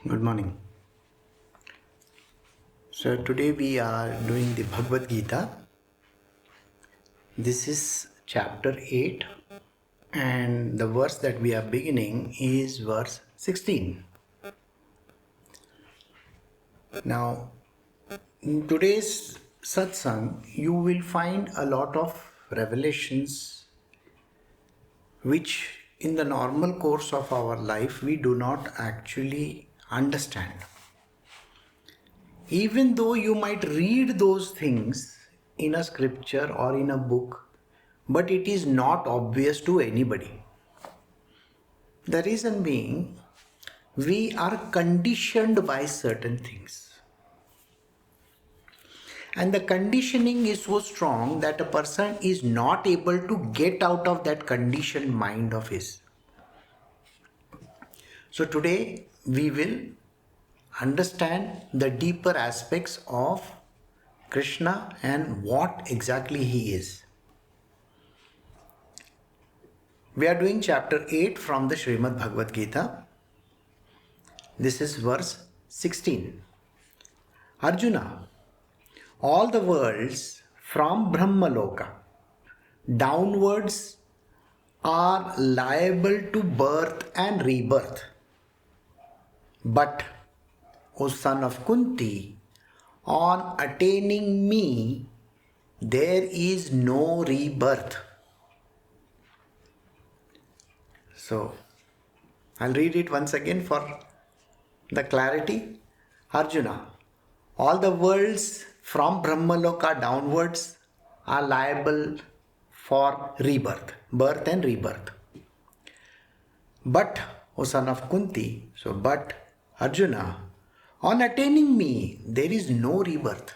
Good morning. So today we are doing the Bhagavad Gita. This is chapter 8 and the verse that we are beginning is verse 16. Now in today's satsang you will find a lot of revelations which in the normal course of our life we do not actually understand. Even though you might read those things in a scripture or in a book, but it is not obvious to anybody. The reason being, we are conditioned by certain things. And the conditioning is so strong that a person is not able to get out of that conditioned mind of his. So today we will understand the deeper aspects of Krishna and what exactly he is. We are doing chapter 8 from the Srimad Bhagavad Gita. This is verse 16. Arjuna, all the worlds from Brahmaloka downwards are liable to birth and rebirth. But, O son of Kunti, on attaining me, there is no rebirth. So, I'll read it once again for the clarity. Arjuna, all the worlds from Brahmaloka downwards are liable for rebirth, birth and rebirth. But, O son of Kunti, but Arjuna, on attaining me, there is no rebirth.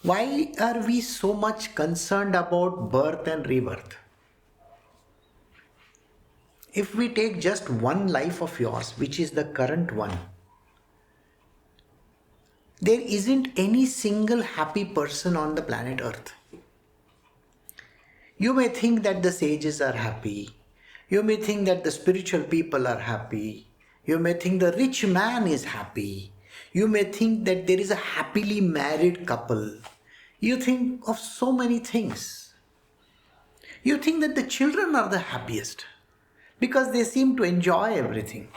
Why are we so much concerned about birth and rebirth? If we take just one life of yours, which is the current one, there isn't any single happy person on the planet Earth. You may think that the sages are happy. You may think that the spiritual people are happy. You may think the rich man is happy. You may think that there is a happily married couple. You think of so many things. You think that the children are the happiest because they seem to enjoy everything.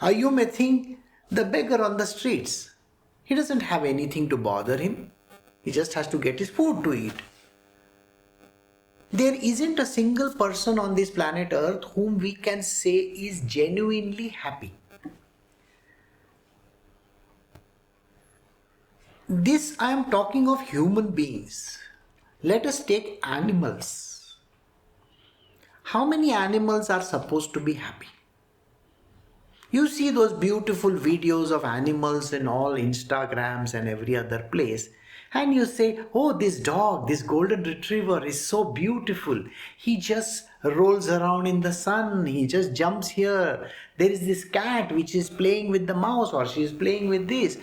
Or you may think the beggar on the streets, he doesn't have anything to bother him. He just has to get his food to eat. There isn't a single person on this planet Earth whom we can say is genuinely happy. This I am talking of human beings. Let us take animals. How many animals are supposed to be happy? You see those beautiful videos of animals in all Instagrams and every other place, and you say, oh, this dog, this golden retriever is so beautiful. He just rolls around in the sun. He just jumps here. There is this cat which is playing with the mouse, or she is playing with this.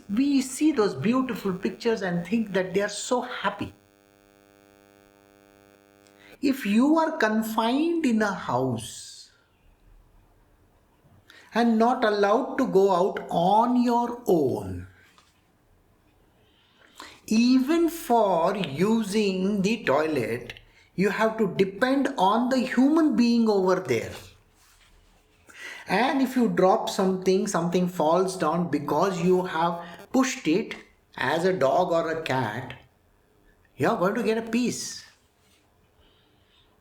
We see those beautiful pictures and think that they are so happy. If you are confined in a house and not allowed to go out on your own, even for using the toilet, you have to depend on the human being over there. And if you drop something falls down because you have pushed it as a dog or a cat, you are going to get a piece.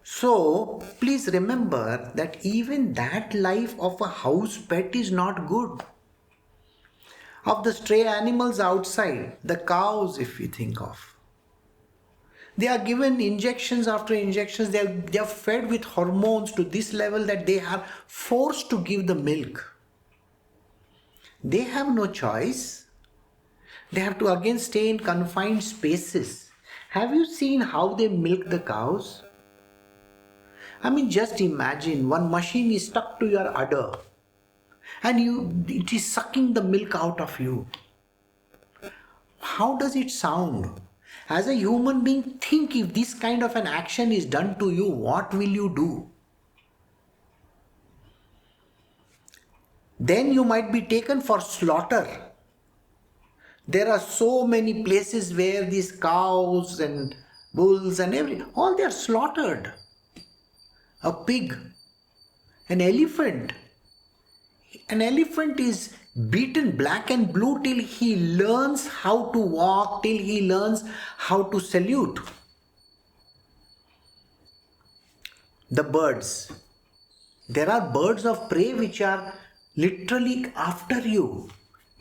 So, please remember that even that life of a house pet is not good. Of the stray animals outside, the cows, if you think of, they are given injections after injections. They are fed with hormones to this level that they are forced to give the milk. They have no choice. They have to again stay in confined spaces. Have you seen how they milk the cows? I mean, just imagine one machine is stuck to your udder and it is sucking the milk out of you. How does it sound? As a human being, think if this kind of an action is done to you, what will you do? then you might be taken for slaughter. There are so many places where these cows and bulls and all they are slaughtered. A pig, an elephant. An elephant is beaten black and blue till he learns how to walk, till he learns how to salute. The birds. There are birds of prey which are literally after you.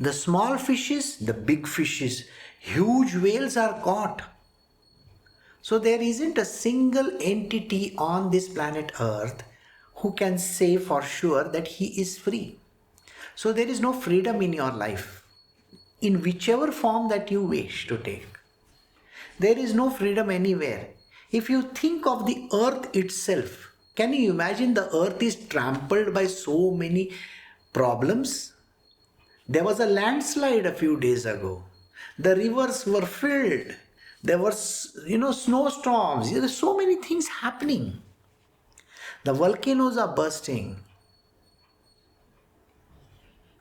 The small fishes, the big fishes, huge whales are caught. So there isn't a single entity on this planet Earth who can say for sure that he is free. So there is no freedom in your life, in whichever form that you wish to take. There is no freedom anywhere. If you think of the earth itself, can you imagine the earth is trampled by so many problems? There was a landslide a few days ago. The rivers were filled. There were, snowstorms. There are so many things happening. The volcanoes are bursting.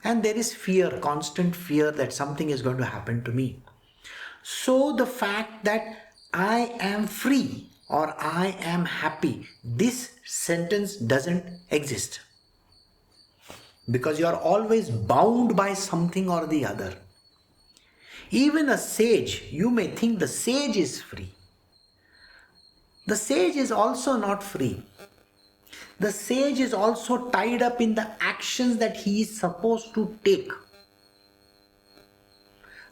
And there is fear, constant fear that something is going to happen to me. So the fact that I am free or I am happy, this sentence doesn't exist. Because you are always bound by something or the other. Even a sage, you may think the sage is free. The sage is also not free. The sage is also tied up in the actions that he is supposed to take.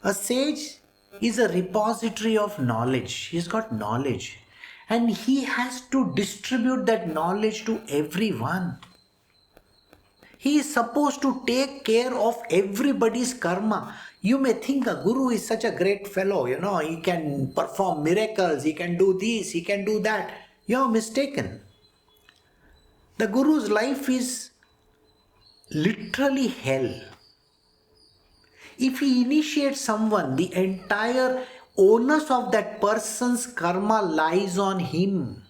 A sage is a repository of knowledge. He's got knowledge. And he has to distribute that knowledge to everyone. He is supposed to take care of everybody's karma. You may think a guru is such a great fellow, he can perform miracles, he can do this, he can do that. You are mistaken. The guru's life is literally hell. If he initiates someone, the entire onus of that person's karma lies on him.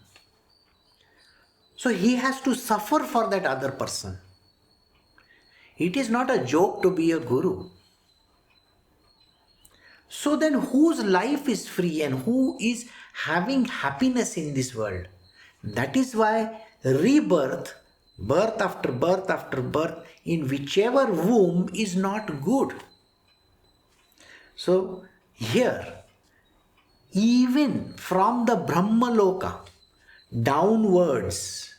So he has to suffer for that other person. It is not a joke to be a guru. So then whose life is free and who is having happiness in this world? That is why rebirth, birth after birth after birth, in whichever womb is not good. So here, even from the Brahmaloka downwards,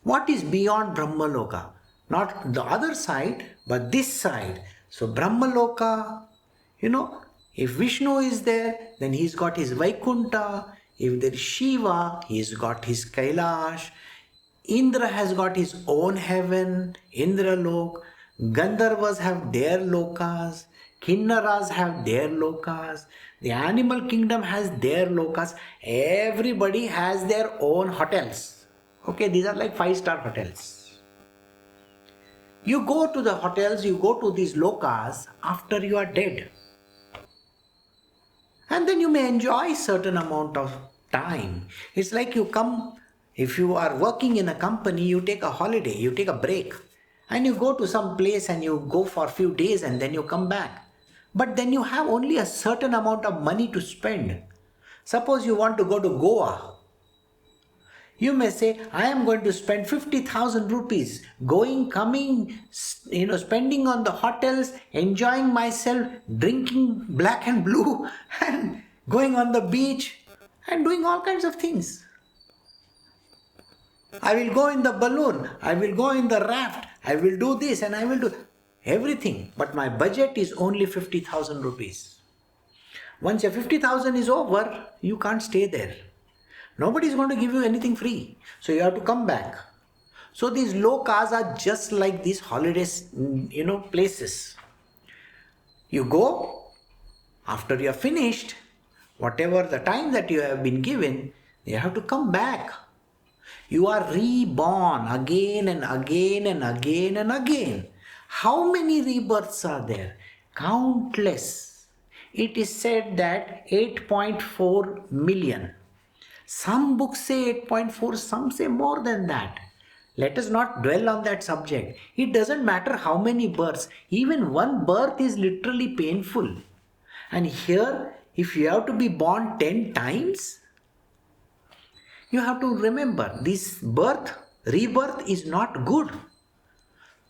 what is beyond Brahmaloka? Not the other side, but this side. So Brahmaloka, if Vishnu is there, then he's got his Vaikuntha. If there is Shiva, he's got his Kailash. Indra has got his own heaven, Indralok. Gandharvas have their lokas. Kinnaras have their lokas. The animal kingdom has their lokas. Everybody has their own hotels. Okay, these are like 5-star hotels. You go to the hotels, you go to these lokas after you are dead. And then you may enjoy certain amount of time. It's like you come, if you are working in a company, you take a holiday, you take a break. And you go to some place and you go for a few days and then you come back. But then you have only a certain amount of money to spend. Suppose you want to go to Goa. You may say, I am going to spend 50,000 rupees going, coming, spending on the hotels, enjoying myself, drinking black and blue and going on the beach and doing all kinds of things. I will go in the balloon, I will go in the raft, I will do this and I will do everything. But my budget is only 50,000 rupees. Once your 50,000 is over, you can't stay there. Nobody is going to give you anything free. So you have to come back. So these lokas are just like these holidays, places. You go, after you are finished, whatever the time that you have been given, you have to come back. You are reborn again and again and again and again. How many rebirths are there? Countless. It is said that 8.4 million. Some books say 8.4, some say more than that. Let us not dwell on that subject. It doesn't matter how many births. Even one birth is literally painful. And here, if you have to be born 10 times, you have to remember this rebirth is not good.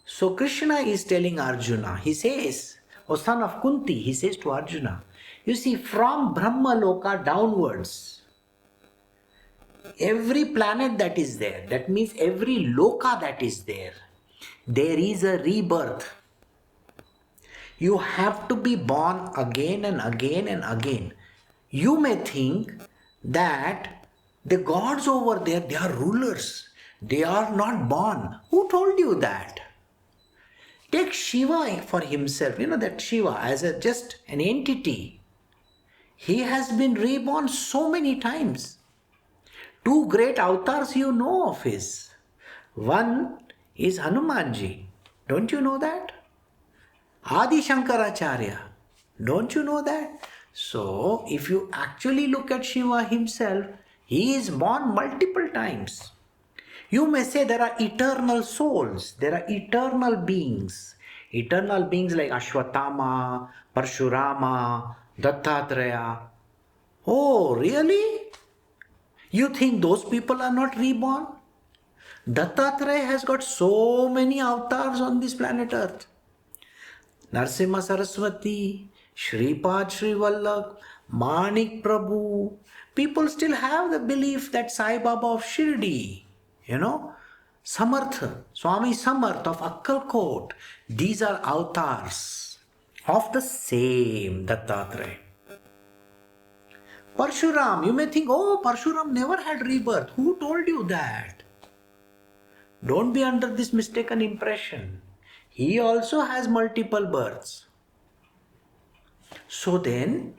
So Krishna is telling Arjuna, he says, O son of Kunti, he says to Arjuna, you see, from Brahma Loka downwards, every planet that is there, that means every loka that is there is a rebirth. You have to be born again and again and again. You may think that the gods over there, they are rulers. They are not born. Who told you that? Take Shiva for himself. You know that Shiva as just an entity. He has been reborn so many times. Two great avatars you know of his. One is Hanumanji. Don't you know that? Adi Shankaracharya. Don't you know that? So, if you actually look at Shiva himself, he is born multiple times. You may say there are eternal souls, there are eternal beings. Eternal beings like Ashwatthama, Parshurama, Dattatreya. Oh, really? You think those people are not reborn? Dattatreya has got so many avatars on this planet Earth. Narsimha Saraswati, Shripad Sri Vallabh, Manik Prabhu. People still have the belief that Sai Baba of Shirdi, Samarth, Swami Samarth of Akkalkot. These are avatars of the same Dattatreya. Parshuram, you may think, oh, Parshuram never had rebirth. Who told you that? Don't be under this mistaken impression. He also has multiple births. So then,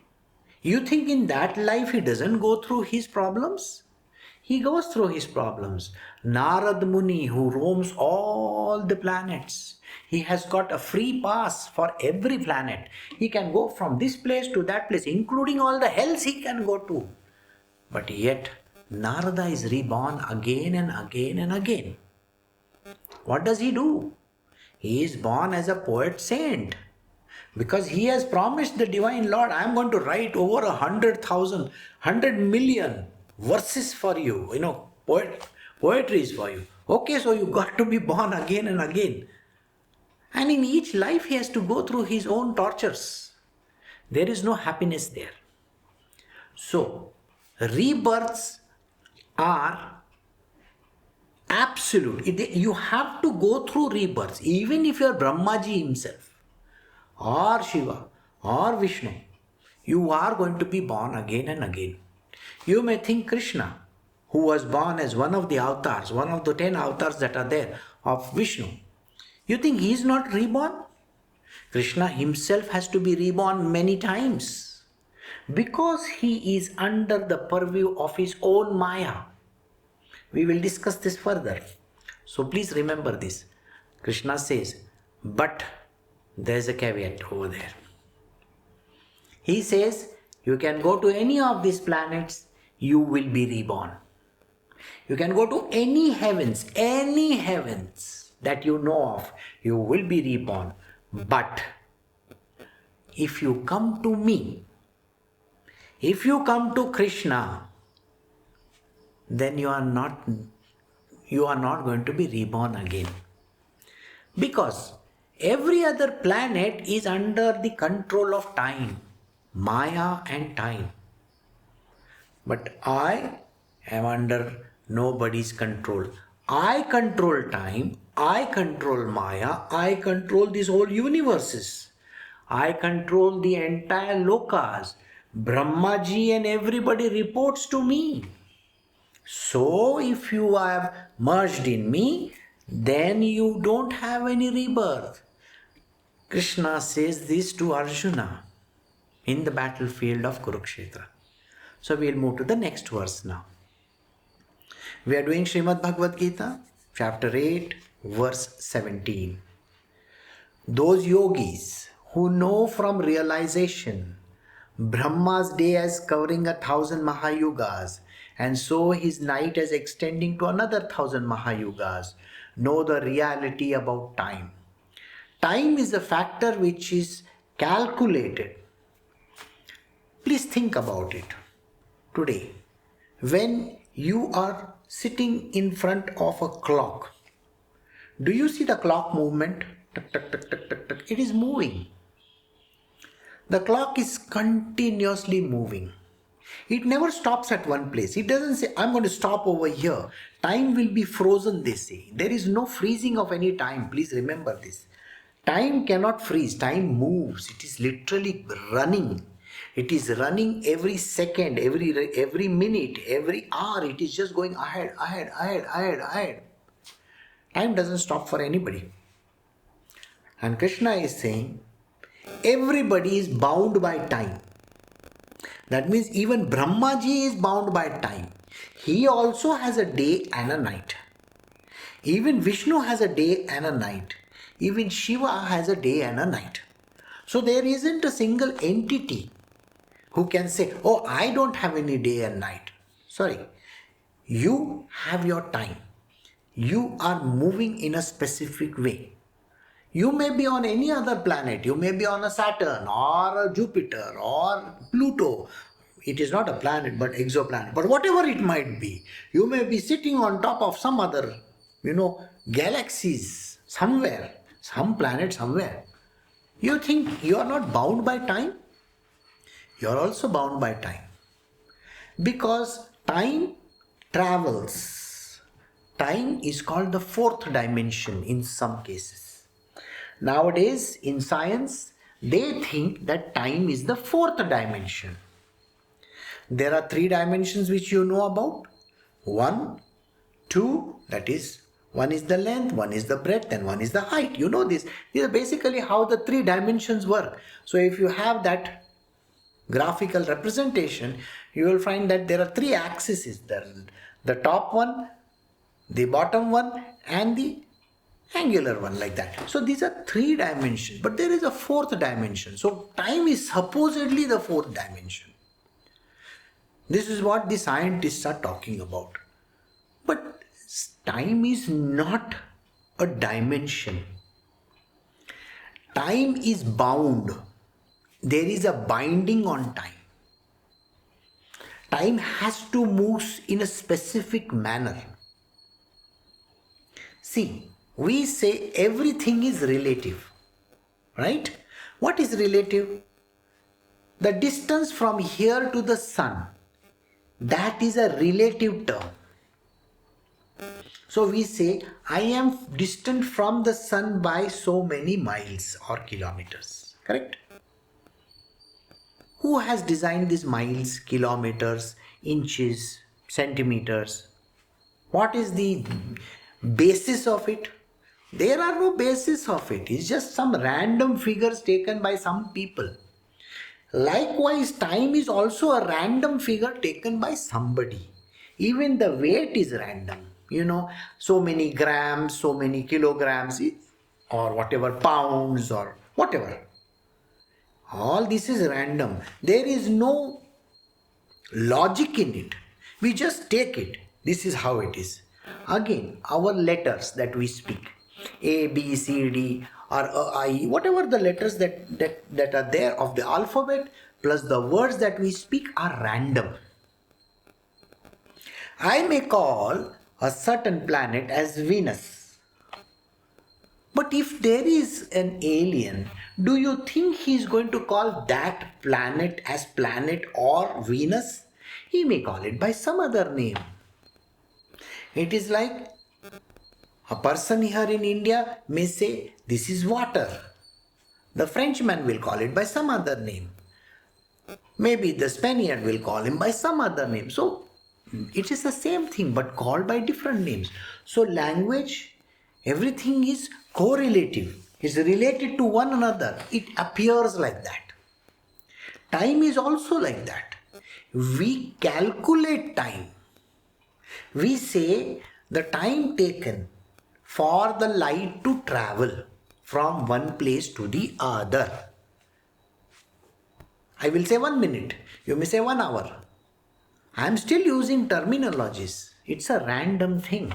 you think in that life he doesn't go through his problems? He goes through his problems. Narad Muni, who roams all the planets, he has got a free pass for every planet. He can go from this place to that place, including all the hells he can go to. But yet, Narada is reborn again and again and again. What does he do? He is born as a poet saint. Because he has promised the Divine Lord, I am going to write over 100,000, 100 million verses for you. Poetry is for you. Okay, so you got to be born again and again. And in each life he has to go through his own tortures. There is no happiness there. So, rebirths are absolute. You have to go through rebirths. Even if you are Brahmaji himself, or Shiva, or Vishnu, you are going to be born again and again. You may think Krishna, who was born as one of the avatars, one of the 10 avatars that are there of Vishnu, you think he is not reborn? Krishna himself has to be reborn many times because he is under the purview of his own Maya. We will discuss this further. So please remember this. Krishna says, but there is a caveat over there. He says, you can go to any of these planets, you will be reborn. You can go to any heavens that you know of, you will be reborn. But if you come to me, if you come to Krishna, then you are not going to be reborn again. Because every other planet is under the control of time, Maya and time. But I am under nobody's control. I control time, I control Maya, I control these whole universes. I control the entire lokas. Brahmaji and everybody reports to me. So if you have merged in me, then you don't have any rebirth. Krishna says this to Arjuna in the battlefield of Kurukshetra. So we'll move to the next verse now. We are doing Srimad Bhagavad Gita, chapter 8, verse 17. Those yogis who know from realization Brahma's day as covering 1,000 Mahayugas and so his night is extending to another 1,000 Mahayugas. Know the reality about time. Time is a factor which is calculated. Please think about it. Today, when you are sitting in front of a clock, do you see the clock movement? Tuck, tuck, tuck, tuck, tuck, tuck. It is moving. The clock is continuously moving. It never stops at one place. It doesn't say, I'm going to stop over here. Time will be frozen, they say. There is no freezing of any time. Please remember this. Time cannot freeze. Time moves. It is literally running. It is running every second, every minute, every hour. It is just going ahead, ahead, ahead, ahead, ahead. Time doesn't stop for anybody. And Krishna is saying, everybody is bound by time. That means even Brahmaji is bound by time. He also has a day and a night. Even Vishnu has a day and a night. Even Shiva has a day and a night. So there isn't a single entity who can say, oh, I don't have any day and night. Sorry. You have your time. You are moving in a specific way. You may be on any other planet. You may be on a Saturn or a Jupiter or Pluto. It is not a planet but exoplanet. But whatever it might be, you may be sitting on top of some other, galaxies somewhere, some planet somewhere. You think you are not bound by time? You are also bound by time. Because time travels. Time is called the fourth dimension in some cases. Nowadays, in science, they think that time is the fourth dimension. There are three dimensions which you know about. 1, 2, that is, one is the length, one is the breadth, and one is the height. You know this. These are basically how the three dimensions work. So if you have that graphical representation, you will find that there are three axes. The top one, the bottom one, and the angular one, like that. So these are three dimensions, but there is a fourth dimension. So time is supposedly the fourth dimension. This is what the scientists are talking about. But time is not a dimension. Time is bound. There is a binding on time. Time has to move in a specific manner. See, we say everything is relative, right? What is relative? The distance from here to the sun, that is a relative term. So we say, I am distant from the sun by so many miles or kilometers, correct? Who has designed these miles, kilometers, inches, centimeters? What is the basis of it? There are no basis of it. It's just some random figures taken by some people. Likewise, time is also a random figure taken by somebody. Even the weight is random. So many grams, so many kilograms, or whatever, pounds or whatever. All this is random. There is no logic in it. We just take it. This is how it is. Again, our letters that we speak, A, B, C, D, or I, whatever the letters that are there of the alphabet, plus the words that we speak are random. I may call a certain planet as Venus. But if there is an alien, do you think he is going to call that planet as planet or Venus? He may call it by some other name. It is like a person here in India may say, this is water. The Frenchman will call it by some other name. Maybe the Spaniard will call him by some other name. So it is the same thing but called by different names. So language, everything is correlative. It's related to one another. It appears like that. Time is also like that. We calculate time. We say the time taken for the light to travel from one place to the other. I will say 1 minute. You may say 1 hour. I am still using terminologies. It's a random thing.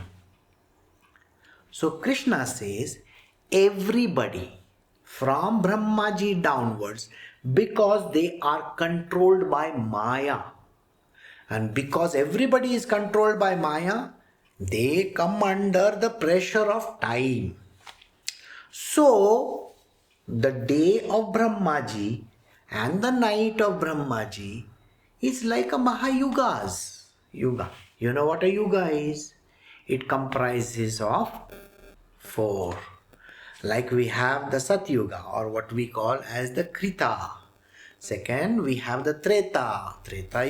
So Krishna says, everybody from Brahmaji downwards, because they are controlled by Maya. And because everybody is controlled by Maya, they come under the pressure of time. So, the day of Brahmaji and the night of Brahmaji is like a Mahayugas. Yuga. You know what a yuga is? It comprises of four. Like we have the Satyuga, or what we call as the Krita. Second, we have the Treta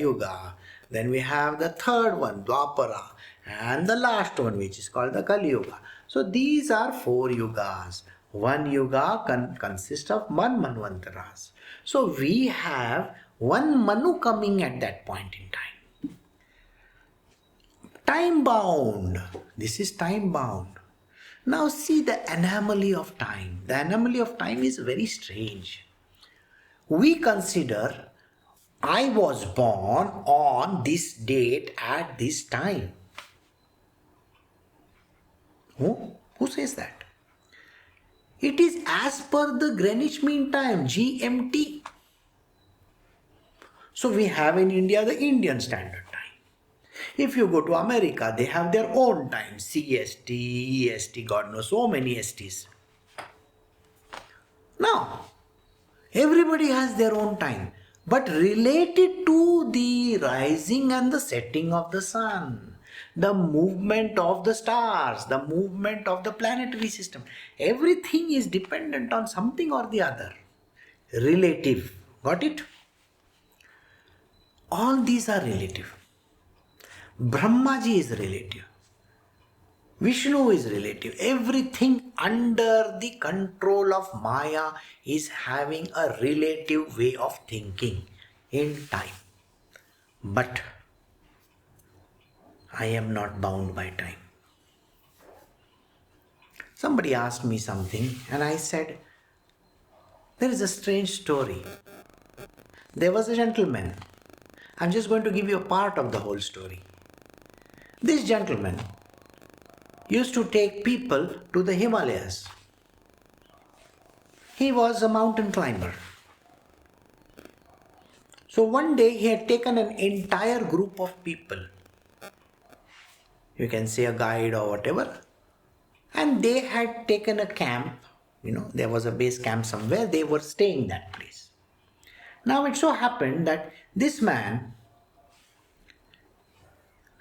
Yuga. Then we have the third one, Dwapara. And the last one, which is called the Kali Yuga. So these are four yugas. One yuga consists of one Manvantaras. So we have one Manu coming at that point in time. Time bound. This is time bound. Now see the anomaly of time. The anomaly of time is very strange. We consider I was born on this date at this time. Who says that? It is as per the Greenwich Mean Time, GMT. So we have in India the Indian Standard Time. If you go to America, they have their own time, CST, EST, God knows, so many STs. Now, everybody has their own time, but related to the rising and the setting of the sun, the movement of the stars, the movement of the planetary system, everything is dependent on something or the other. Relative. Got it? All these are relative. Brahmaji is relative. Vishnu is relative. Everything under the control of Maya is having a relative way of thinking in time. But I am not bound by time. Somebody asked me something and I said, there is a strange story. There was a gentleman. I'm just going to give you a part of the whole story. This gentleman used to take people to the Himalayas. He was a mountain climber. So one day he had taken an entire group of people. You can say a guide or whatever. And they had taken a camp. There was a base camp somewhere. They were staying that place. Now it so happened that this man,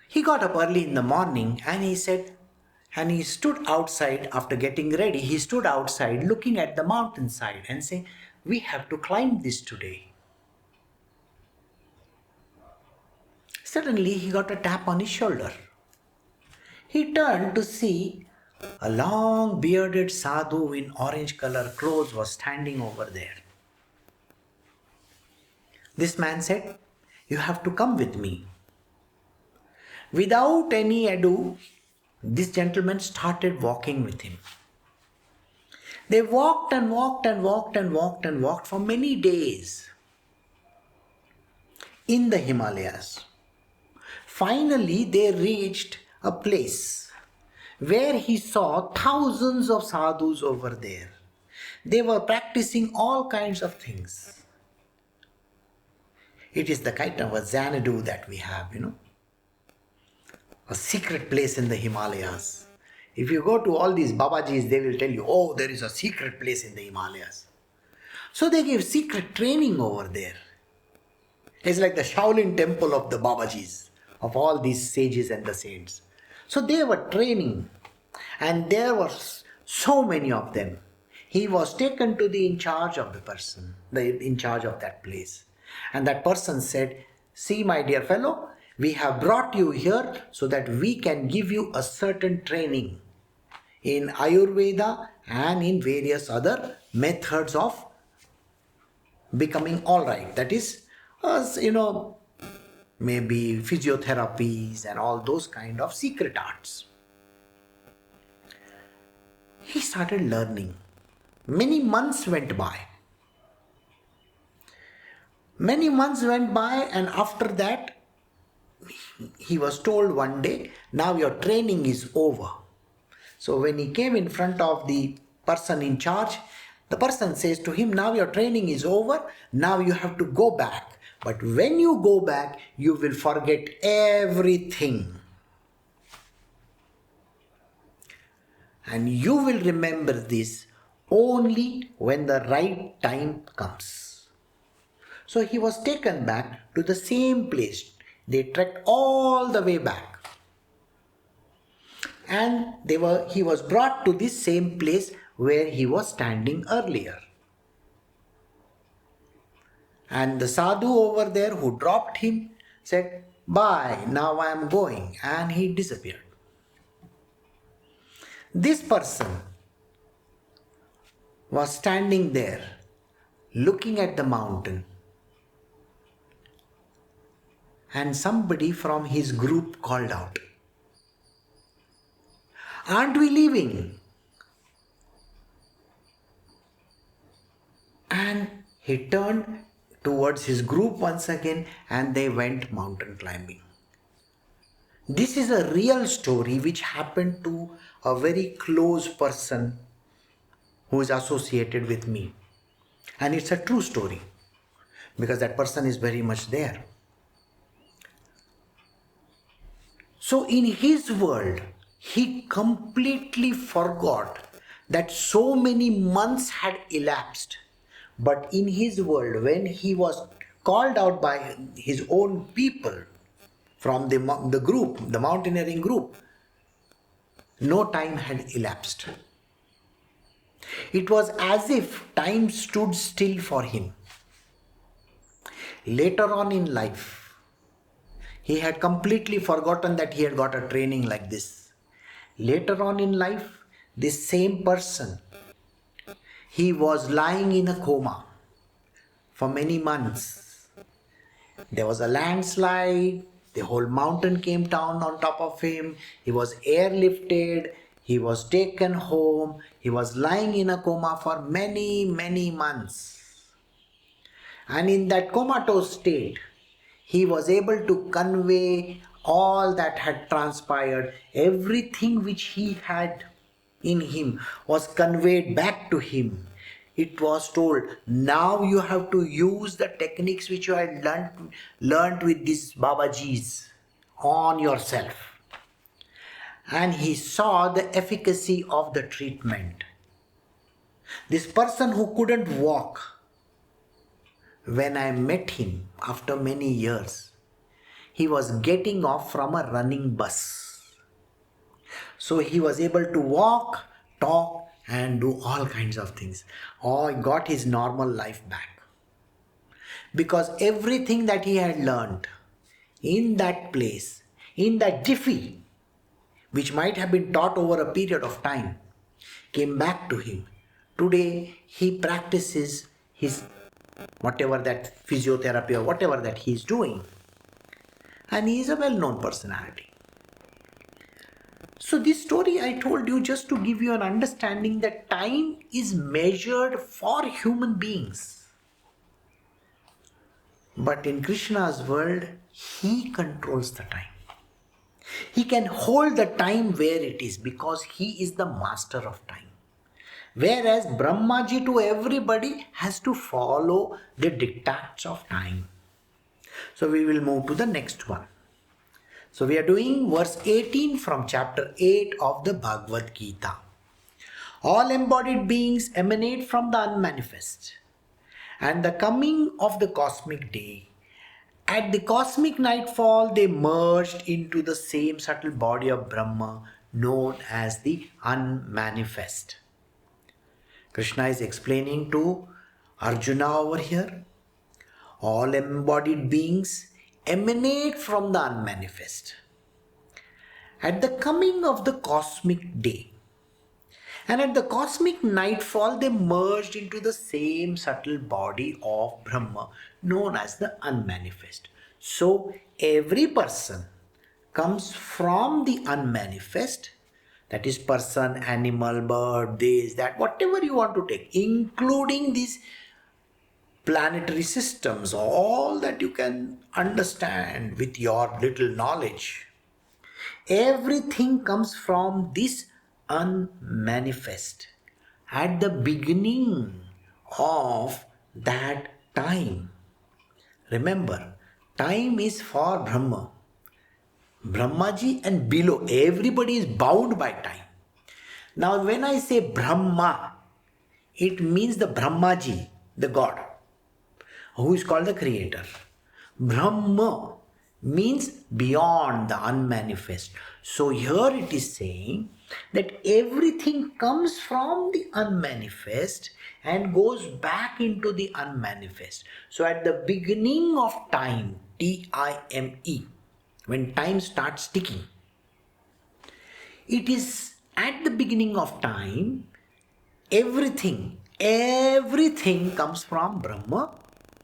he got up early in the morning and he stood outside after getting ready. He stood outside looking at the mountainside and saying, we have to climb this today. Suddenly he got a tap on his shoulder. He turned to see a long bearded sadhu in orange color clothes was standing over there. This man said, you have to come with me. Without any ado, this gentleman started walking with him. They walked and walked and walked and walked and walked for many days in the Himalayas. Finally, they reached a place where he saw thousands of sadhus over there. They were practicing all kinds of things. It is the kind of a Xanadu that we have, a secret place in the Himalayas. If you go to all these Babajis, they will tell you, oh, there is a secret place in the Himalayas. So they give secret training over there. It's like the Shaolin temple of the Babajis, of all these sages and the saints. So they were training, and there were so many of them. He was taken to the in charge of the person, in charge of that place. And that person said, see, my dear fellow, we have brought you here so that we can give you a certain training in Ayurveda and in various other methods of becoming all right. That is, maybe physiotherapies and all those kind of secret arts. He started learning. Many months went by. And after that, he was told one day, now your training is over. So when he came in front of the person in charge, the person says to him, now your training is over, now you have to go back. But when you go back, you will forget everything. And you will remember this only when the right time comes. So he was taken back to the same place. They trekked all the way back. And he was brought to this same place where he was standing earlier. And the sadhu over there who dropped him said, bye, now I am going. And he disappeared. This person was standing there looking at the mountain. And somebody from his group called out, aren't we leaving? And he turned towards his group once again and they went mountain climbing. This is a real story which happened to a very close person who is associated with me. And it's a true story because that person is very much there. So in his world, he completely forgot that so many months had elapsed. But in his world, when he was called out by his own people from the group, the mountaineering group, no time had elapsed. It was as if time stood still for him. Later on in life, he had completely forgotten that he had got a training like this. Later on in life, this same person, he was lying in a coma for many months. There was a landslide, the whole mountain came down on top of him, he was airlifted, he was taken home, he was lying in a coma for many, many months. And in that comatose state, he was able to convey all that had transpired. Everything which he had in him was conveyed back to him. It was told, now you have to use the techniques which you had learnt with these Babajis on yourself. And he saw the efficacy of the treatment. This person who couldn't walk, when I met him after many years, he was getting off from a running bus. So he was able to walk, talk, and do all kinds of things. Or he got his normal life back. Because everything that he had learned in that place, in that jiffy, which might have been taught over a period of time, came back to him. Today he practices his whatever that physiotherapy or whatever that he is doing. And he is a well-known personality. So this story I told you just to give you an understanding that time is measured for human beings. But in Krishna's world, he controls the time. He can hold the time where it is because he is the master of time. Whereas Brahmaji to everybody has to follow the diktats of time. So we will move to the next one. So we are doing verse 18 from chapter 8 of the Bhagavad Gita. All embodied beings emanate from the unmanifest. And the coming of the cosmic day, at the cosmic nightfall, they merged into the same subtle body of Brahma known as the unmanifest. Krishna is explaining to Arjuna over here. All embodied beings emanate from the unmanifest. At the coming of the cosmic day and at the cosmic nightfall, they merged into the same subtle body of Brahma known as the unmanifest. So every person comes from the unmanifest, that is person, animal, bird, this, that, whatever you want to take, including these planetary systems, all that you can understand with your little knowledge. Everything comes from this unmanifest. At the beginning of that time, remember, time is for Brahma. Brahmaji and below, everybody is bound by time. Now, when I say Brahma, it means the Brahmaji, the God, who is called the creator. Brahma means beyond the unmanifest. So here it is saying that everything comes from the unmanifest and goes back into the unmanifest. So at the beginning of time, T-I-M-E, when time starts ticking, it is at the beginning of time, everything comes from Brahma,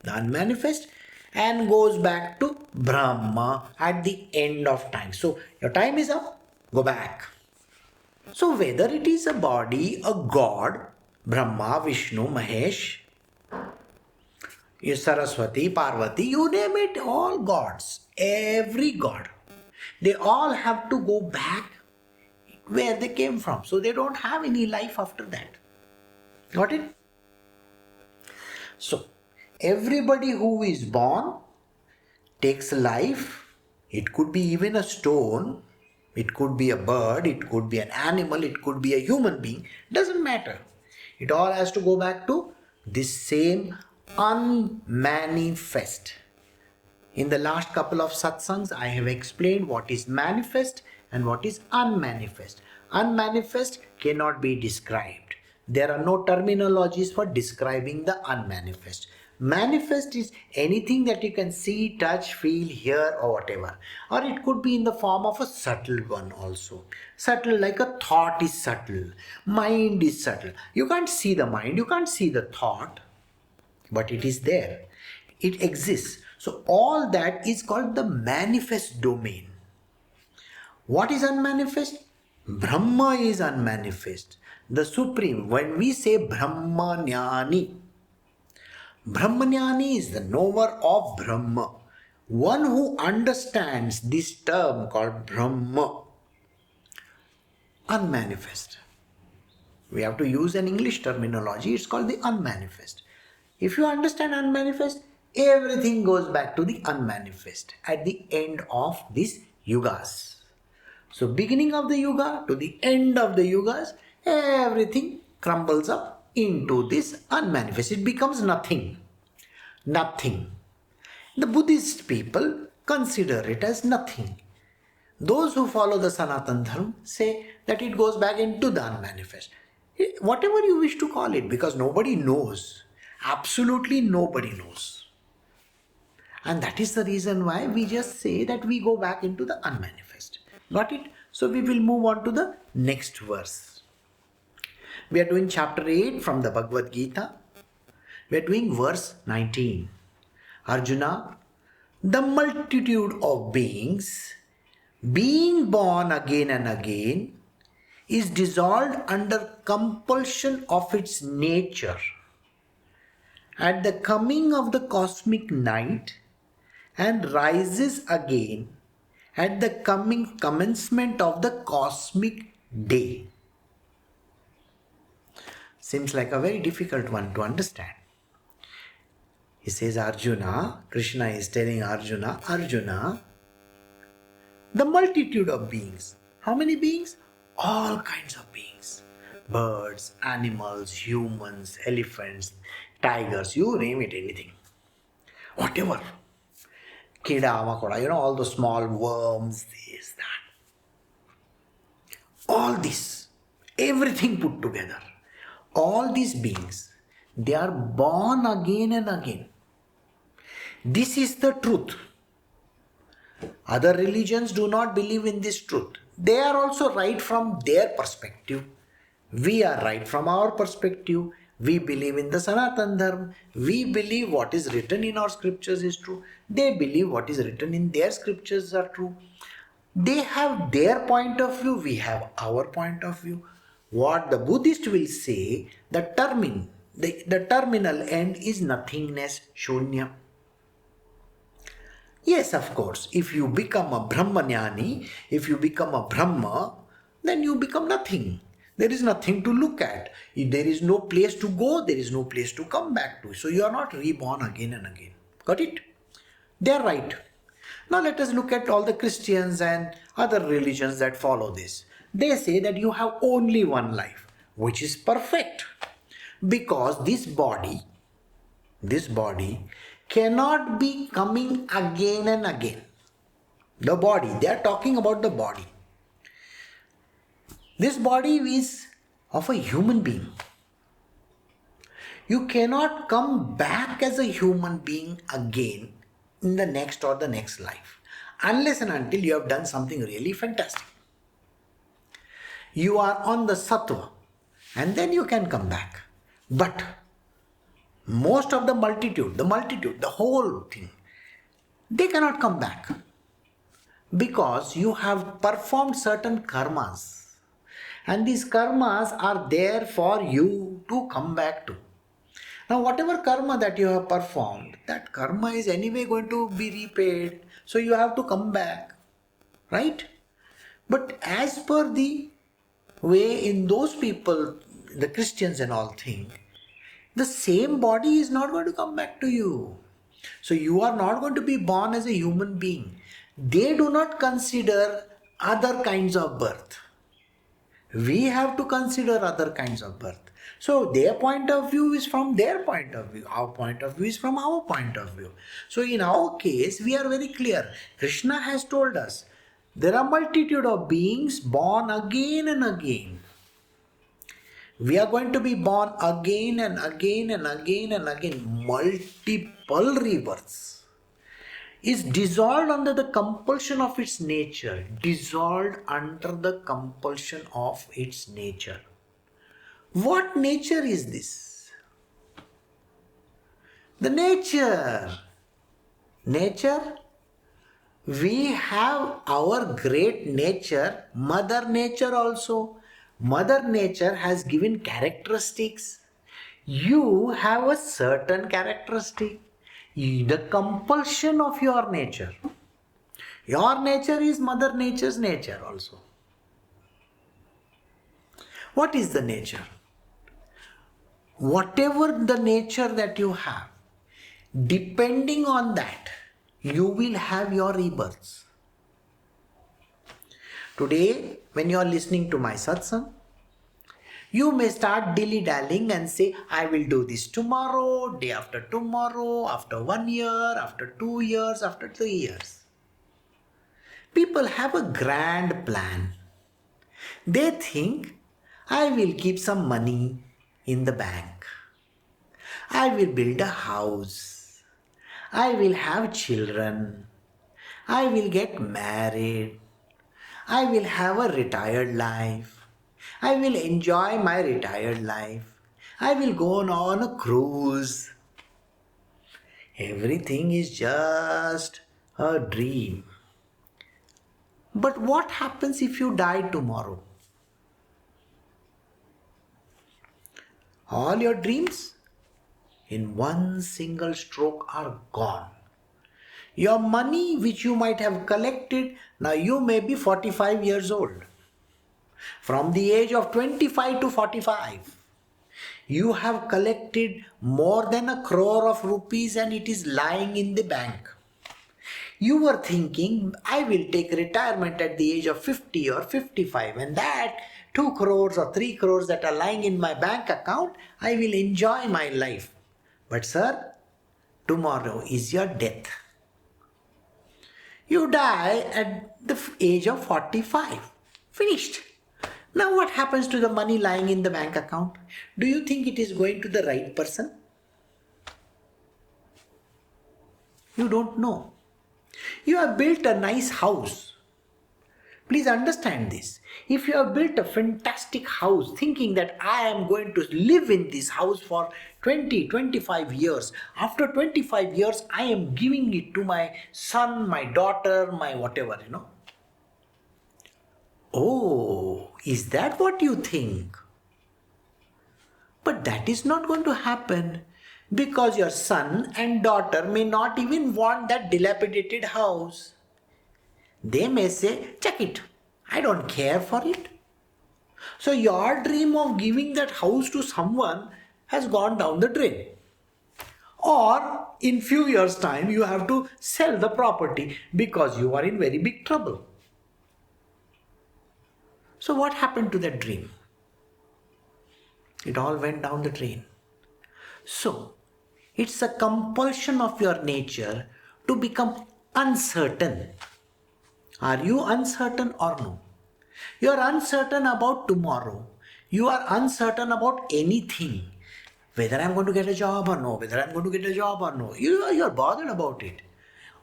the unmanifest, and goes back to Brahma at the end of time. So your time is up, go back. So whether it is a body, a god, Brahma, Vishnu, Mahesh, Saraswati, Parvati, you name it, all gods, every god, they all have to go back where they came from. So they don't have any life after that. Got it? So everybody who is born takes life. It could be even a stone, it could be a bird, it could be an animal, it could be a human being. Doesn't matter. It all has to go back to this same unmanifest. In the last couple of satsangs, I have explained what is manifest and what is unmanifest. Unmanifest cannot be described. There are no terminologies for describing the unmanifest. Manifest is anything that you can see, touch, feel, hear, or whatever. Or it could be in the form of a subtle one also. Subtle, like a thought is subtle. Mind is subtle. You can't see the mind, you can't see the thought, but it is there. It exists. So all that is called the manifest domain. What is unmanifest? Brahma is unmanifest. The Supreme. When we say Brahmanyani, Brahmanyani is the knower of Brahma. One who understands this term called Brahma. Unmanifest. We have to use an English terminology. It's called the unmanifest. If you understand unmanifest, everything goes back to the unmanifest at the end of these yugas. So beginning of the yuga to the end of the yugas, everything crumbles up into this unmanifest. It becomes nothing. Nothing. The Buddhist people consider it as nothing. Those who follow the Sanatana Dharma say that it goes back into the unmanifest. Whatever you wish to call it, because nobody knows. Absolutely nobody knows. And that is the reason why we just say that we go back into the unmanifest. Got it? So we will move on to the next verse. We are doing chapter 8 from the Bhagavad Gita. We are doing verse 19. Arjuna, the multitude of beings, being born again and again, is dissolved under compulsion of its nature. At the coming of the cosmic night, and rises again at the commencement of the cosmic day. Seems like a very difficult one to understand. He says, Arjuna, Krishna is telling Arjuna, Arjuna, the multitude of beings. How many beings? All kinds of beings. Birds, animals, humans, elephants, tigers, you name it, anything. Whatever. Kida, makoda, all the small worms, this, that. All this, everything put together. All these beings, they are born again and again. This is the truth. Other religions do not believe in this truth. They are also right from their perspective. We are right from our perspective. We believe in the Sanatana Dharma. We believe what is written in our scriptures is true. They believe what is written in their scriptures are true. They have their point of view. We have our point of view. What the Buddhist will say, the The terminal end is nothingness, shunya. Yes, of course, if you become a Brahmanyani, if you become a Brahma, then you become nothing. There is nothing to look at. There is no place to go, there is no place to come back to. So you are not reborn again and again. Got it? They are right. Now let us look at all the Christians and other religions that follow this. They say that you have only one life, which is perfect. Because this body cannot be coming again and again. The body, they are talking about the body. This body is of a human being. You cannot come back as a human being again in the next or the next life, unless and until you have done something really fantastic. You are on the sattva and then you can come back. But most of the multitude, the whole thing, they cannot come back because you have performed certain karmas. And these karmas are there for you to come back to. Now, whatever karma that you have performed, that karma is anyway going to be repaid. So you have to come back. Right? But as per the way in those people, the Christians and all think, the same body is not going to come back to you. So you are not going to be born as a human being. They do not consider other kinds of birth. We have to consider other kinds of birth. So their point of view is from their point of view. Our point of view is from our point of view. So in our case, we are very clear. Krishna has told us, there are multitude of beings born again and again. We are going to be born again and again and again and again. Multiple rebirths. Is dissolved under the compulsion of its nature. Dissolved under the compulsion of its nature. What nature is this? The nature. Nature. We have our great nature, Mother Nature also. Mother Nature has given characteristics. You have a certain characteristic. The compulsion of your nature. Your nature is Mother Nature's nature also. What is the nature? Whatever the nature that you have, depending on that, you will have your rebirths. Today, when you are listening to my satsang, you may start dilly-dallying and say, I will do this tomorrow, day after tomorrow, after 1 year, after 2 years, after 3 years. People have a grand plan. They think, I will keep some money in the bank. I will build a house. I will have children. I will get married. I will have a retired life. I will enjoy my retired life. I will go on a cruise. Everything is just a dream. But what happens if you die tomorrow? All your dreams in one single stroke are gone. Your money which you might have collected, now you may be 45 years old. From the age of 25 to 45, you have collected more than 1 crore of rupees and it is lying in the bank. You were thinking, I will take retirement at the age of 50 or 55 and that 2 crores or 3 crores that are lying in my bank account, I will enjoy my life. But sir, tomorrow is your death. You die at the age of 45. Finished. Now what happens to the money lying in the bank account? Do you think it is going to the right person? You don't know. You have built a nice house. Please understand this. If you have built a fantastic house thinking that I am going to live in this house for 20-25 years. After 25 years, I am giving it to my son, my daughter, my whatever, Oh, is that what you think? But that is not going to happen because your son and daughter may not even want that dilapidated house. They may say, check it, I don't care for it. So your dream of giving that house to someone has gone down the drain. Or in few years' time you have to sell the property because you are in very big trouble. So what happened to that dream? It all went down the drain. So it's a compulsion of your nature to become uncertain. Are you uncertain or no? You are uncertain about tomorrow. You are uncertain about anything. Whether I'm going to get a job or no, whether I'm going to get a job or no. You are bothered about it.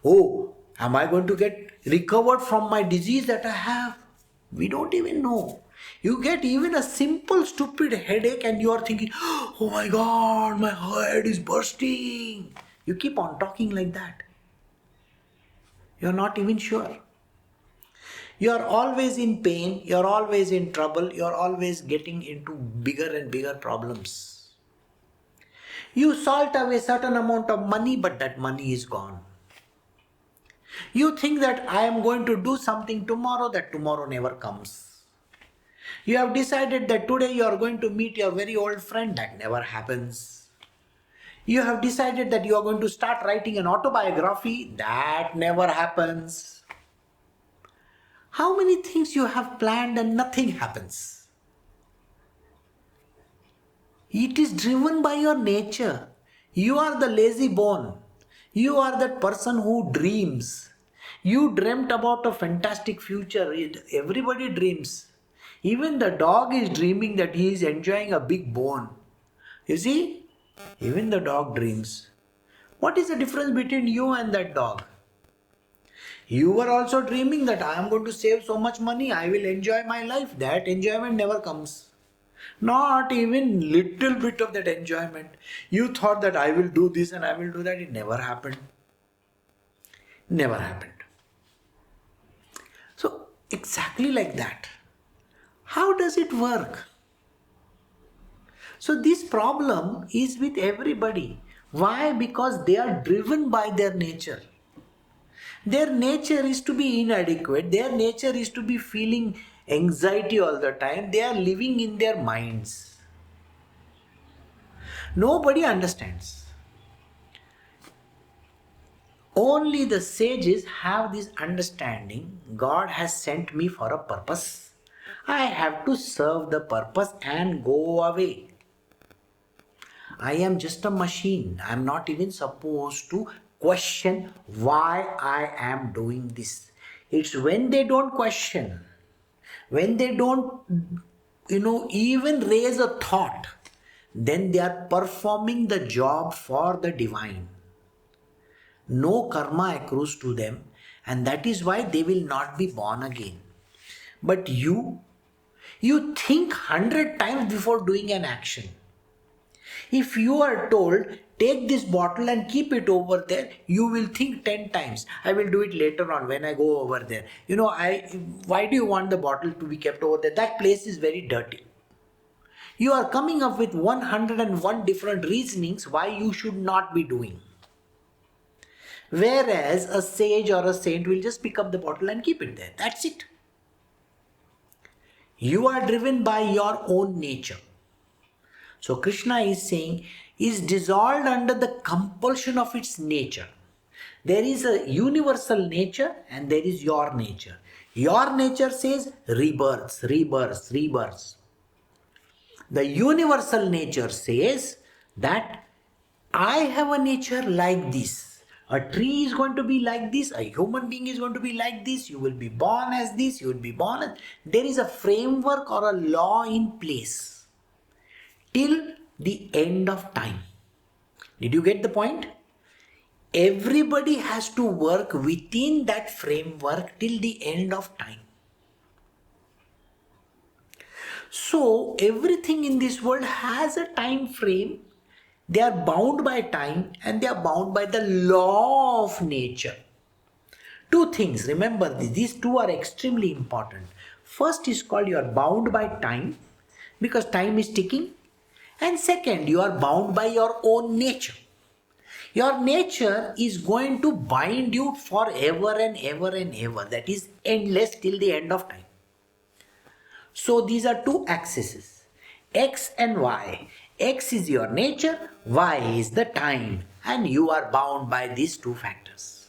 Oh, am I going to get recovered from my disease that I have? We don't even know. You get even a simple stupid headache and you are thinking, oh my God, my head is bursting. You keep on talking like that. You're not even sure. You're always in pain, you're always in trouble, you're always getting into bigger and bigger problems. You salt away certain amount of money, but that money is gone. You think that I am going to do something tomorrow, that tomorrow never comes. You have decided that today you are going to meet your very old friend, that never happens. You have decided that you are going to start writing an autobiography, that never happens. How many things you have planned and nothing happens? It is driven by your nature. You are the lazy bone. You are that person who dreams. You dreamt about a fantastic future. Everybody dreams. Even the dog is dreaming that he is enjoying a big bone. You see? Even the dog dreams. What is the difference between you and that dog? You were also dreaming that I am going to save so much money, I will enjoy my life. That enjoyment never comes. Not even little bit of that enjoyment. You thought that I will do this and I will do that. It never happened. Never happened. So exactly like that. How does it work? So this problem is with everybody. Why? Because they are driven by their nature. Their nature is to be inadequate. Their nature is to be feeling anxiety all the time. They are living in their minds. Nobody understands. Only the sages have this understanding. God has sent me for a purpose. I have to serve the purpose and go away. I am just a machine. I am not even supposed to question why I am doing this. It's when they don't question, when they don't, even raise a thought, then they are performing the job for the divine. No karma accrues to them, and that is why they will not be born again. But you think 100 times before doing an action. If you are told, take this bottle and keep it over there, you will think 10 times. I will do it later on when I go over there. Why do you want the bottle to be kept over there? That place is very dirty. You are coming up with 101 different reasonings why you should not be doing. Whereas a sage or a saint will just pick up the bottle and keep it there. That's it. You are driven by your own nature. So Krishna is saying, is dissolved under the compulsion of its nature. There is a universal nature and there is your nature. Your nature says rebirths, rebirths, rebirths. The universal nature says that I have a nature like this. A tree is going to be like this. A human being is going to be like this. You will be born as this. You will be born as... There is a framework or a law in place till the end of time. Did you get the point? Everybody has to work within that framework till the end of time. So everything in this world has a time frame. They are bound by time and they are bound by the law of nature. Two things, remember these two are extremely important. First is called you are bound by time because time is ticking. And second, you are bound by your own nature. Your nature is going to bind you forever and ever and ever. That is endless till the end of time. So these are two axes, X and Y. X is your nature, Y is the time, and you are bound by these two factors.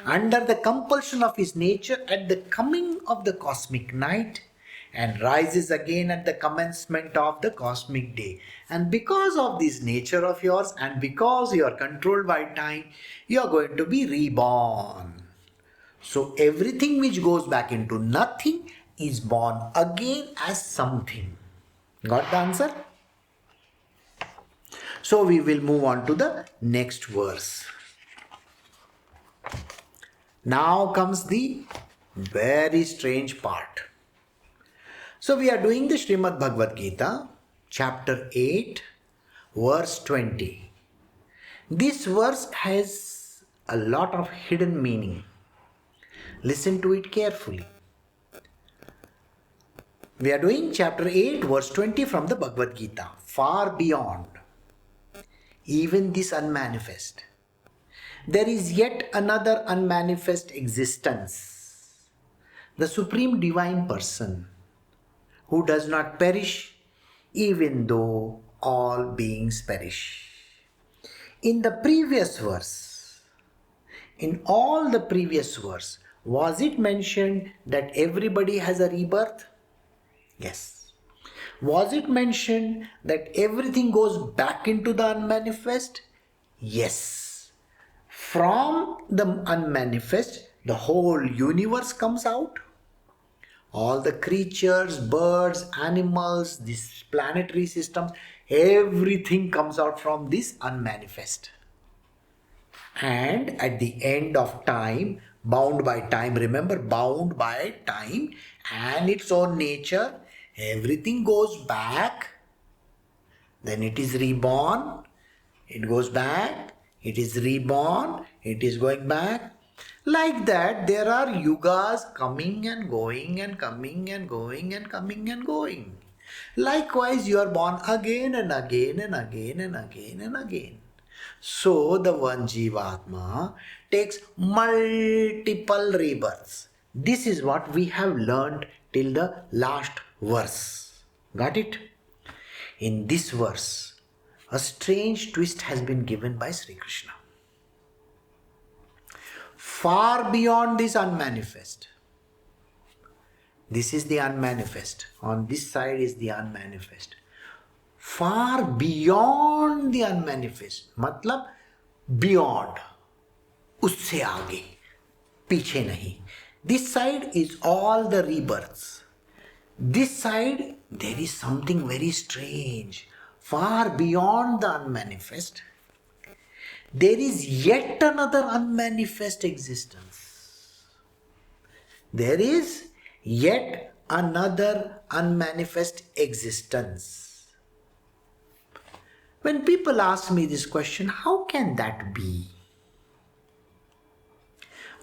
Under the compulsion of his nature at the coming of the cosmic night, and rises again at the commencement of the cosmic day. And because of this nature of yours, and because you are controlled by time, you are going to be reborn. So everything which goes back into nothing is born again as something. Got the answer? So we will move on to the next verse. Now comes the very strange part. So we are doing the Srimad Bhagavad Gita, chapter 8, verse 20. This verse has a lot of hidden meaning. Listen to it carefully. We are doing chapter 8, verse 20 from the Bhagavad Gita. Far beyond even this unmanifest, there is yet another unmanifest existence, the Supreme Divine Person, who does not perish even though all beings perish. In the previous verse, in all the previous verse, was it mentioned that everybody has a rebirth? Yes. Was it mentioned that everything goes back into the unmanifest? Yes. From the unmanifest, the whole universe comes out. All the creatures, birds, animals, these planetary systems, everything comes out from this unmanifest. And at the end of time, bound by time, remember, bound by time and its own nature, everything goes back, then it is reborn, it goes back, it is reborn, it is going back. Like that, there are yugas coming and going and coming and going and coming and going. Likewise, you are born again and again and again and again and again. So, the one Jivatma takes multiple rebirths. This is what we have learned till the last verse. Got it? In this verse, a strange twist has been given by Sri Krishna. Far beyond this unmanifest. This is the unmanifest. On this side is the unmanifest. Far beyond the unmanifest. Matlab beyond. Usse aage. Piche nahi. This side is all the rebirths. This side, there is something very strange. Far beyond the unmanifest, there is yet another unmanifest existence. There is yet another unmanifest existence. When people ask me this question, how can that be?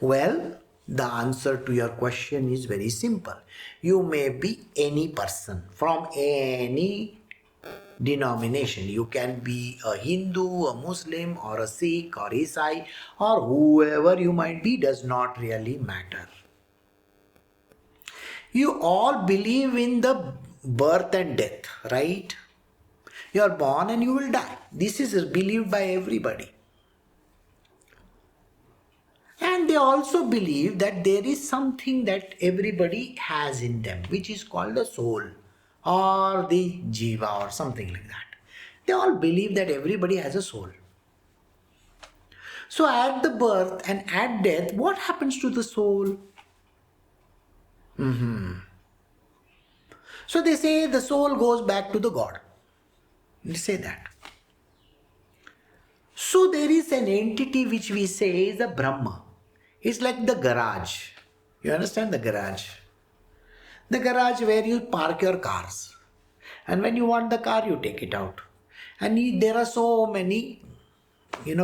Well, the answer to your question is very simple. You may be any person from any denomination. You can be a Hindu, a Muslim, or a Sikh, or Isai, or whoever you might be, does not really matter. You all believe in the birth and death, right? You are born and you will die. This is believed by everybody. And they also believe that there is something that everybody has in them, which is called the soul or the jiva or something like that. They all believe that everybody has a soul. So at the birth and at death, what happens to the soul? So they say the soul goes back to the God. They say that. So there is an entity which we say is a Brahma. It's like the garage. You understand the garage? The garage where you park your cars. And when you want the car, you take it out. And there are so many,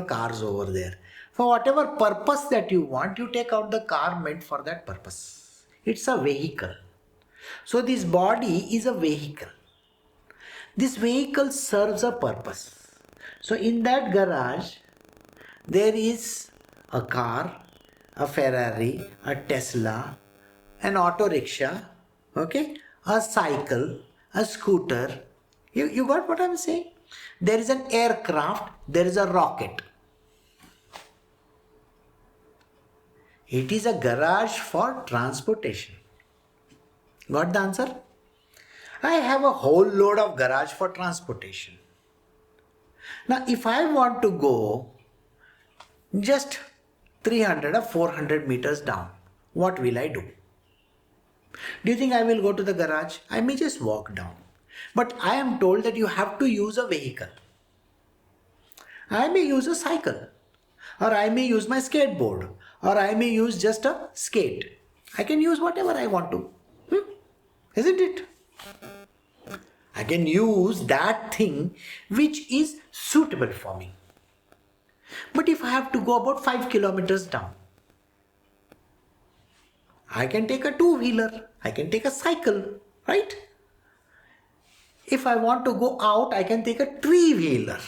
cars over there. For whatever purpose that you want, you take out the car meant for that purpose. It's a vehicle. So this body is a vehicle. This vehicle serves a purpose. So in that garage, there is a car, a Ferrari, a Tesla, an auto rickshaw, okay, a cycle, a scooter. You got what I'm saying? There is an aircraft, there is a rocket. It is a garage for transportation. Got the answer? I have a whole load of garage for transportation. Now, if I want to go just 300 or 400 meters down, what will I do? Do you think I will go to the garage? I may just walk down. But I am told that you have to use a vehicle. I may use a cycle, or I may use my skateboard, or I may use just a skate. I can use whatever I want to. Isn't it? I can use that thing which is suitable for me. But if I have to go about 5 kilometers down, I can take a two-wheeler, I can take a cycle, right? If I want to go out, I can take a three-wheeler.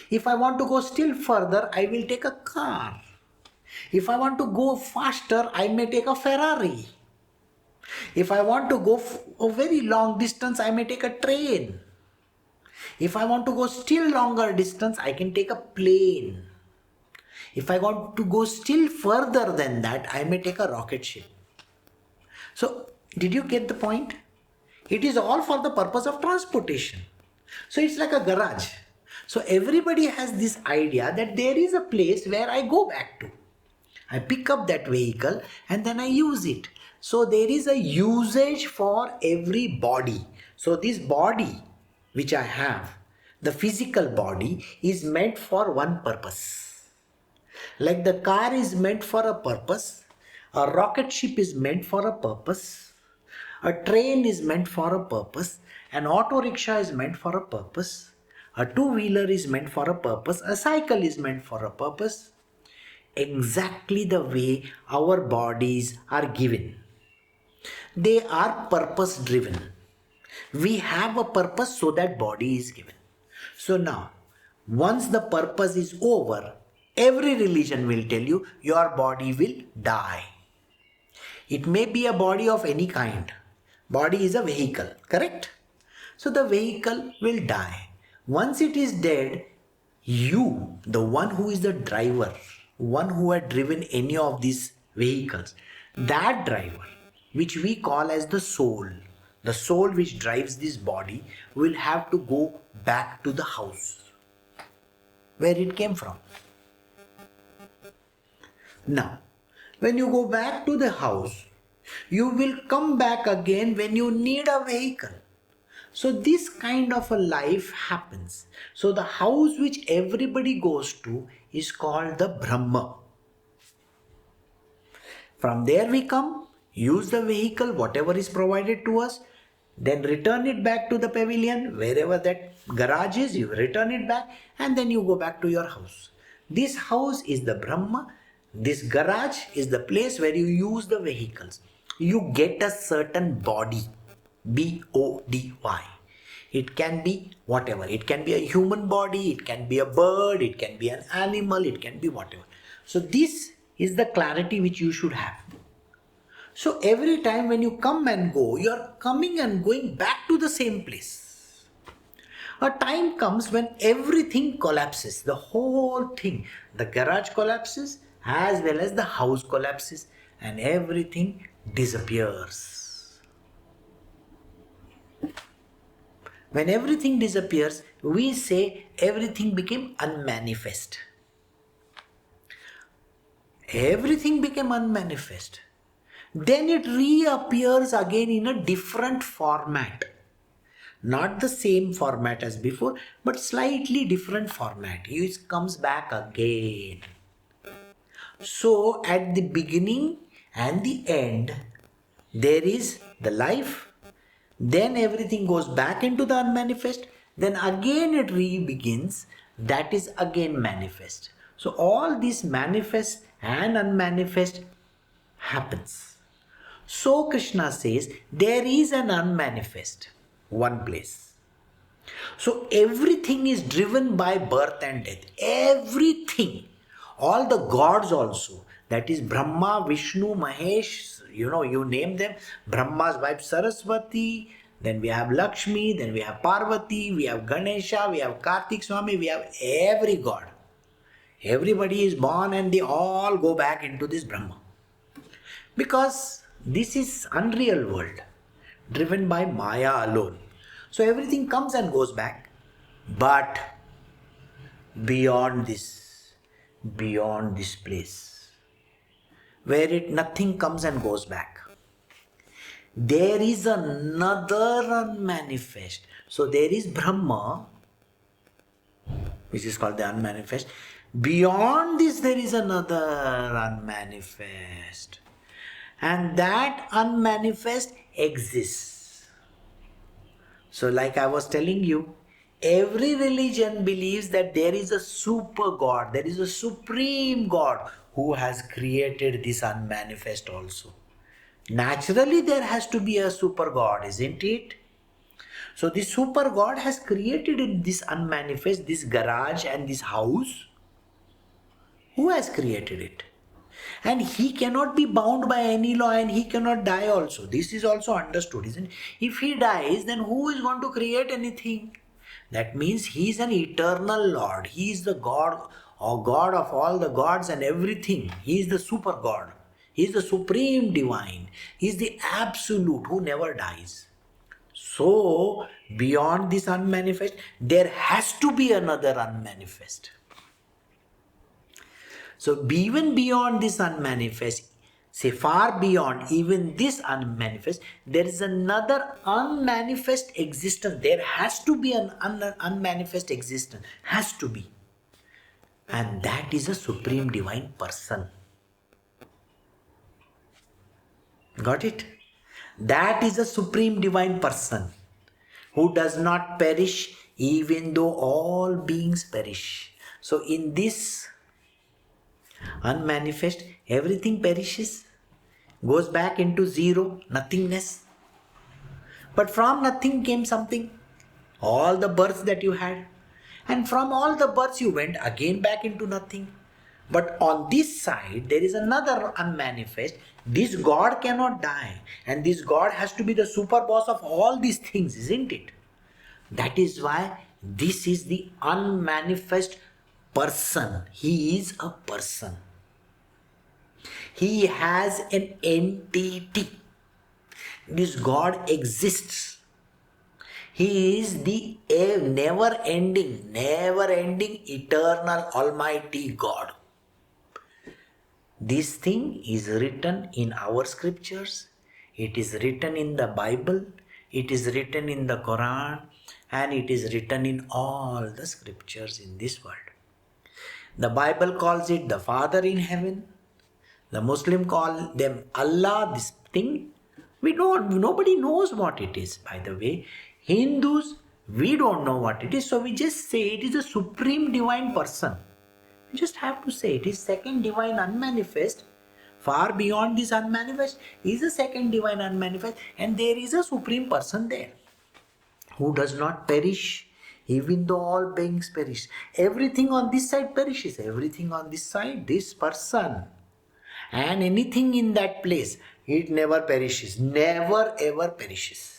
If I want to go still further, I will take a car. If I want to go faster, I may take a Ferrari. If I want to go a very long distance, I may take a train. If I want to go still longer distance, I can take a plane. If I want to go still further than that, I may take a rocket ship. So, did you get the point? It is all for the purpose of transportation. So, it's like a garage. So, everybody has this idea that there is a place where I go back to. I pick up that vehicle and then I use it. So, there is a usage for every body. So, this body which I have, the physical body, is meant for one purpose. Like the car is meant for a purpose, a rocket ship is meant for a purpose, a train is meant for a purpose, an auto rickshaw is meant for a purpose, a two-wheeler is meant for a purpose, a cycle is meant for a purpose. Exactly the way our bodies are given. They are purpose driven. We have a purpose, so that body is given. So now, once the purpose is over, every religion will tell you your body will die. It may be a body of any kind. Body is a vehicle, correct? So the vehicle will die. Once it is dead, you, the one who is the driver, one who had driven any of these vehicles, that driver, which we call as the soul which drives this body, will have to go back to the house where it came from. Now, when you go back to the house, you will come back again when you need a vehicle. So this kind of a life happens. So the house which everybody goes to is called the Brahma. From there we come, use the vehicle, whatever is provided to us, then return it back to the pavilion, wherever that garage is, you return it back, and then you go back to your house. This house is the Brahma. This garage is the place where you use the vehicles. You get a certain body, B-O-D-Y. It can be whatever. It can be a human body, it can be a bird, it can be an animal, it can be whatever. So this is the clarity which you should have. So every time when you come and go, you are coming and going back to the same place. A time comes when everything collapses, the whole thing. The garage collapses as well as the house collapses and everything disappears. When everything disappears, we say everything became unmanifest. Everything became unmanifest. Then it reappears again in a different format. Not the same format as before, but slightly different format. It comes back again. So at the beginning and the end, there is the life. Then everything goes back into the unmanifest. Then again it re-begins. That is again manifest. So all this manifest and unmanifest happens. So Krishna says there is an unmanifest, one place. So everything is driven by birth and death. Everything. All the gods also. That is Brahma, Vishnu, Mahesh, you name them. Brahma's wife Saraswati, then we have Lakshmi, then we have Parvati, we have Ganesha, we have Kartik Swami, we have every god. Everybody is born and they all go back into this Brahma. Because this is unreal world, driven by Maya alone. So everything comes and goes back. But beyond this place, where nothing comes and goes back, there is another unmanifest. So there is Brahma, which is called the unmanifest. Beyond this, there is another unmanifest. And that unmanifest exists. So like I was telling you, every religion believes that there is a super God, there is a supreme God who has created this unmanifest also. Naturally, there has to be a super God, isn't it? So this super God has created in this unmanifest, this garage and this house. Who has created it? And he cannot be bound by any law and he cannot die also. This is also understood, isn't it? If he dies, then who is going to create anything? That means he is an eternal Lord. He is the God or God of all the gods and everything. He is the super God. He is the supreme divine. He is the absolute who never dies. So, beyond this unmanifest, there has to be another unmanifest. So even beyond this unmanifest, say far beyond even this unmanifest, there is another unmanifest existence. There has to be an unmanifest existence. Has to be. And that is a supreme divine person. Got it? That is a supreme divine person who does not perish even though all beings perish. So in this unmanifest, everything perishes, goes back into zero, nothingness. But from nothing came something, all the births that you had. And from all the births you went again back into nothing. But on this side, there is another unmanifest. This God cannot die. And this God has to be the super boss of all these things, isn't it? That is why this is the unmanifest person. He is a person. He has an entity. This God exists. He is the never-ending, eternal, almighty God. This thing is written in our scriptures. It is written in the Bible. It is written in the Quran. And it is written in all the scriptures in this world. The Bible calls it the Father in heaven. The Muslim call them Allah, this thing. Nobody knows what it is, by the way. Hindus, we don't know what it is. So we just say it is a supreme divine person. We just have to say it is second divine unmanifest. Far beyond this unmanifest is a second divine unmanifest. And there is a supreme person there who does not perish, even though all beings perish. Everything on this side perishes. Everything on this side, this person. And anything in that place, it never perishes. Never ever perishes.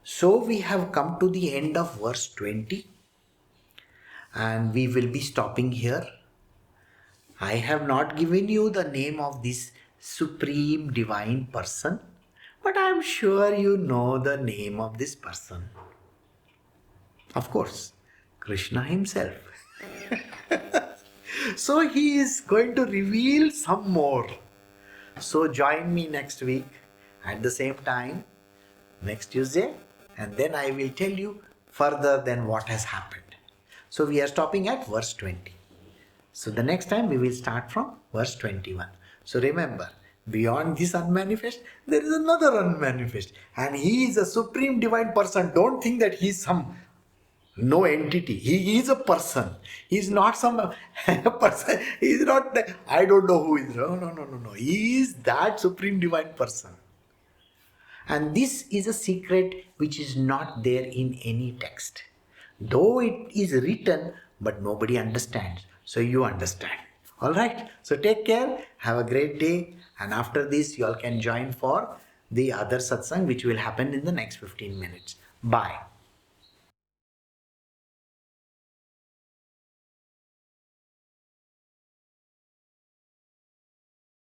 So we have come to the end of verse 20. And we will be stopping here. I have not given you the name of this supreme divine person. But I am sure you know the name of this person. Of course, Krishna himself. So he is going to reveal some more. So join me next week at the same time, next Tuesday, and then I will tell you further than what has happened. So we are stopping at verse 20. So the next time we will start from verse 21. So remember, beyond this unmanifest, there is another unmanifest. And he is a supreme divine person. Don't think that he is some no entity. He is a person. He is not some person. He is not, I don't know who is. No. He is that supreme divine person. And this is a secret which is not there in any text. Though it is written, but nobody understands. So you understand. Alright? So take care. Have a great day. And after this, you all can join for the other satsang which will happen in the next 15 minutes. Bye.